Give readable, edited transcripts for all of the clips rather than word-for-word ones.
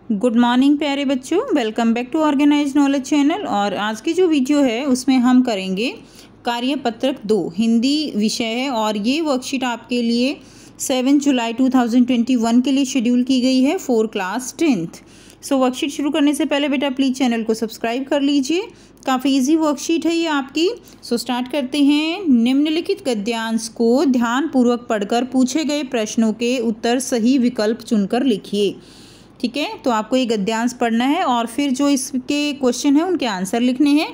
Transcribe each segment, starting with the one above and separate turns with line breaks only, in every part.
Good morning प्यारे बच्चों, welcome back to organise knowledge channel. और आज की जो वीडियो है उसमें हम करेंगे कार्यपत्रक 2 हिंदी विषय है। और ये वर्कशीट आपके लिए 7 जुलाई 2021 के लिए शेड्यूल की गई है for class 10th। So worksheet शुरू करने से पहले बेटा प्लीज़ चैनल को सब्सक्राइब कर लीजिए। काफ़ी इजी वर्कशीट है ये आपकी। सो स्टार्ट करते हैं। निम्नलिखित गद्यांश को ध्यानपूर्वक पढ़कर पूछे गए प्रश्नों के उत्तर सही विकल्प चुनकर लिखिए। ठीक है, तो आपको ये गद्यांश पढ़ना है और फिर जो इसके क्वेश्चन हैं उनके आंसर लिखने हैं।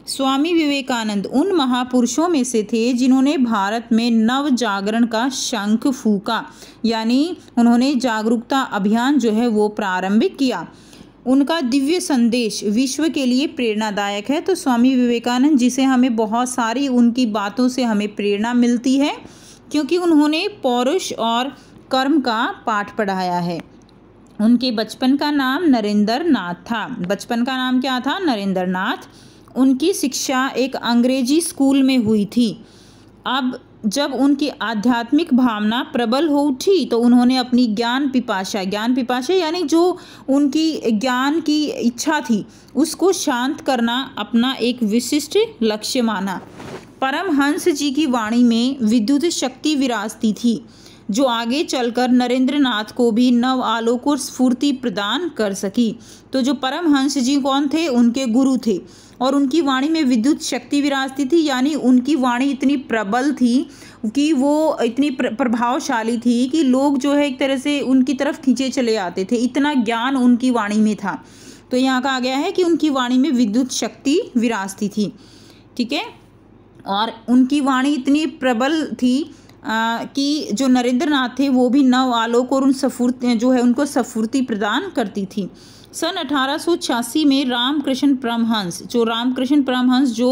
स्वामी विवेकानंद उन महापुरुषों में से थे जिन्होंने भारत में नव जागरण का शंख फूंका, यानी उन्होंने जागरूकता अभियान जो है वो प्रारंभिक किया। उनका दिव्य संदेश विश्व के लिए प्रेरणादायक है। तो स्वामी विवेकानंद जिसे हमें बहुत सारी उनकी बातों से हमें प्रेरणा मिलती है, क्योंकि उन्होंने पौरुष और कर्म का पाठ पढ़ाया है। उनके बचपन का नाम नरेंद्र नाथ था। बचपन का नाम क्या था? नरेंद्र नाथ। उनकी शिक्षा एक अंग्रेजी स्कूल में हुई थी। अब जब उनकी आध्यात्मिक भावना प्रबल हो उठी तो उन्होंने अपनी ज्ञान पिपाशा यानी जो उनकी ज्ञान की इच्छा थी उसको शांत करना अपना एक विशिष्ट लक्ष्य माना। परमहंस जी की वाणी में विद्युत शक्ति विराजती थी जो आगे चलकर नरेंद्र नाथ को भी नव आलोक और स्फूर्ति प्रदान कर सकी। तो जो परमहंस जी कौन थे? उनके गुरु थे। और उनकी वाणी में विद्युत शक्ति विराजती थी, यानी उनकी वाणी इतनी प्रबल थी कि वो इतनी प्रभावशाली थी कि लोग जो है एक तरह से उनकी तरफ खींचे चले आते थे। इतना ज्ञान उनकी वाणी में था। तो यहाँ कहा गया है कि उनकी वाणी में विद्युत शक्ति विराजती थी। ठीक है, और उनकी वाणी इतनी प्रबल थी कि जो नरेंद्र नाथ थे वो भी नव आलोक और उन स्फूर्ति जो है उनको स्फूर्ति प्रदान करती थी। सन 1886 में रामकृष्ण परमहंस जो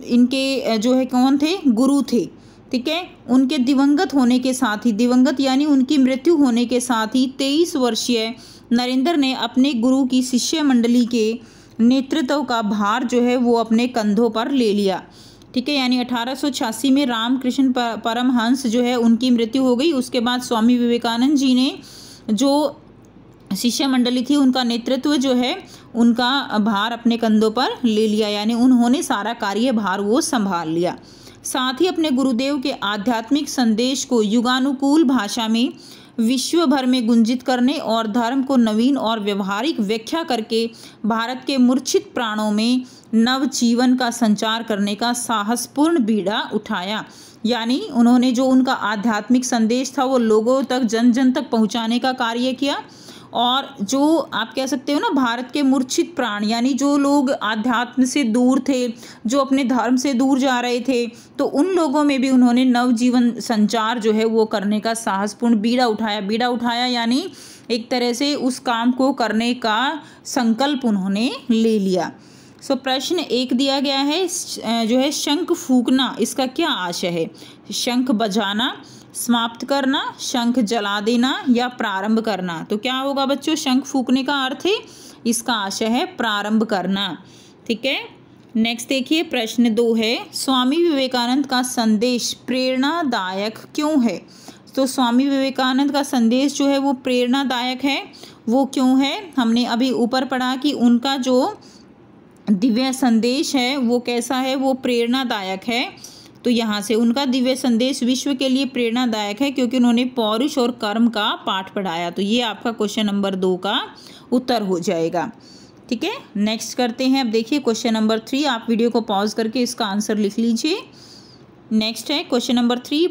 इनके जो है कौन थे? गुरु थे। ठीक है, उनके दिवंगत होने के साथ ही, दिवंगत यानी उनकी मृत्यु होने के साथ ही 23 वर्षीय नरेंद्र ने अपने गुरु की शिष्य मंडली के नेतृत्व का भार जो है वो अपने कंधों पर ले लिया। ठीक है, यानी 1886 में रामकृष्ण परमहंस जो है उनकी मृत्यु हो गई। उसके बाद स्वामी विवेकानंद जी ने जो शिष्य मंडली थी उनका नेतृत्व जो है उनका भार अपने कंधों पर ले लिया, यानी उन्होंने सारा कार्यभार वो संभाल लिया। साथ ही अपने गुरुदेव के आध्यात्मिक संदेश को युगानुकूल भाषा में विश्व भर में गुंजित करने और धर्म को नवीन और व्यवहारिक व्याख्या करके भारत के मूर्छित प्राणों में नव जीवन का संचार करने का साहसपूर्ण बीड़ा उठाया। यानी उन्होंने जो उनका आध्यात्मिक संदेश था वो लोगों तक, जन जन तक पहुंचाने का कार्य किया। और जो आप कह सकते हो ना, भारत के मूर्छित प्राण यानी जो लोग आध्यात्म से दूर थे, जो अपने धर्म से दूर जा रहे थे, तो उन लोगों में भी उन्होंने नवजीवन संचार जो है वो करने का साहसपूर्ण बीड़ा उठाया यानी एक तरह से उस काम को करने का संकल्प उन्होंने ले लिया। सो प्रश्न 1 दिया गया है जो है शंख फूंकना, इसका क्या आशय है? शंख बजाना, समाप्त करना, शंख जला देना या प्रारंभ करना। तो क्या होगा बच्चों? शंख फूंकने का अर्थ है, इसका आशय है प्रारंभ करना। ठीक है, नेक्स्ट देखिए प्रश्न 2 है स्वामी विवेकानंद का संदेश प्रेरणादायक क्यों है? तो स्वामी विवेकानंद का संदेश जो है वो प्रेरणादायक है। वो क्यों है? हमने अभी ऊपर पढ़ा कि उनका जो दिव्य संदेश है वो कैसा है? वो प्रेरणादायक है। तो यहाँ से उनका दिव्य संदेश विश्व के लिए प्रेरणादायक है क्योंकि उन्होंने पौरुष और कर्म का पाठ पढ़ाया। तो ये आपका क्वेश्चन नंबर 2 का उत्तर हो जाएगा। ठीक है, नेक्स्ट करते हैं। अब देखिए क्वेश्चन नंबर 3, आप वीडियो को पॉज करके इसका आंसर लिख लीजिए। नेक्स्ट है क्वेश्चन नंबर 3,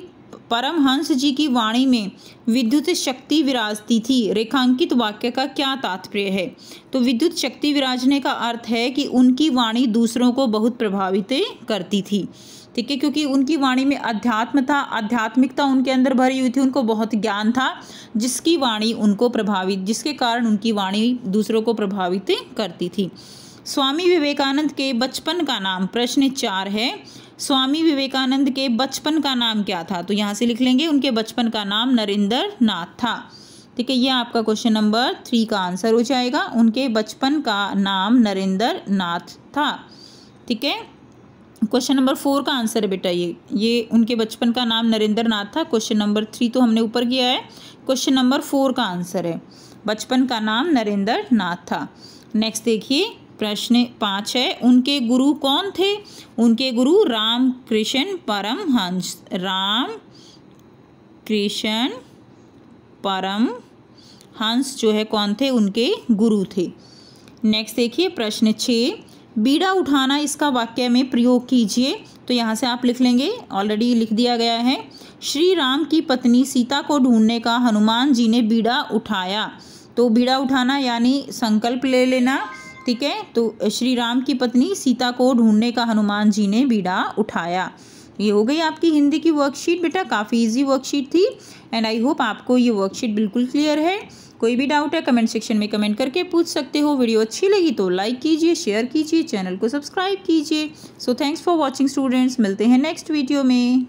परमहंस जी की वाणी में विद्युत शक्ति विराजती थी, रेखांकित वाक्य का क्या तात्पर्य है? तो विद्युत शक्ति विराजने का अर्थ है कि उनकी वाणी दूसरों को बहुत प्रभावित करती थी। ठीक है, क्योंकि उनकी वाणी में अध्यात्म था, आध्यात्मिकता उनके अंदर भरी हुई थी, उनको बहुत ज्ञान था जिसके कारण उनकी वाणी दूसरों को प्रभावित करती थी। स्वामी विवेकानंद के बचपन का नाम, प्रश्न 4 है स्वामी विवेकानंद के बचपन का नाम क्या था? तो यहाँ से लिख लेंगे उनके बचपन का नाम नरेंद्र नाथ था। ठीक है, ये आपका क्वेश्चन नंबर 3 का आंसर हो जाएगा। उनके बचपन का नाम नरेंद्र नाथ था। ठीक है, क्वेश्चन नंबर 4 का आंसर है बेटा ये उनके बचपन का नाम नरेंद्र नाथ था। क्वेश्चन नंबर 3 तो हमने ऊपर किया है, क्वेश्चन नंबर 4 का आंसर है। बचपन का नाम नरेंद्र नाथ था। नेक्स्ट देखिए प्रश्न 5 है, उनके गुरु कौन थे? उनके गुरु रामकृष्ण परमहंस। रामकृष्ण परमहंस जो है कौन थे? उनके गुरु थे। नेक्स्ट देखिए प्रश्न 6, बीड़ा उठाना इसका वाक्य में प्रयोग कीजिए। तो यहाँ से आप लिख लेंगे, ऑलरेडी लिख दिया गया है। श्री राम की पत्नी सीता को ढूंढने का हनुमान जी ने बीड़ा उठाया। तो बीड़ा उठाना यानी संकल्प ले लेना, ठीक है। तो श्री राम की पत्नी सीता को ढूंढने का हनुमान जी ने बीड़ा उठाया। ये हो गई आपकी हिंदी की वर्कशीट। बेटा काफ़ी इजी वर्कशीट थी एंड आई होप आपको ये वर्कशीट बिल्कुल क्लियर है। कोई भी डाउट है कमेंट सेक्शन में कमेंट करके पूछ सकते हो। वीडियो अच्छी लगी तो लाइक कीजिए, शेयर कीजिए, चैनल को सब्सक्राइब कीजिए। So thanks for watching students, मिलते हैं नेक्स्ट वीडियो में।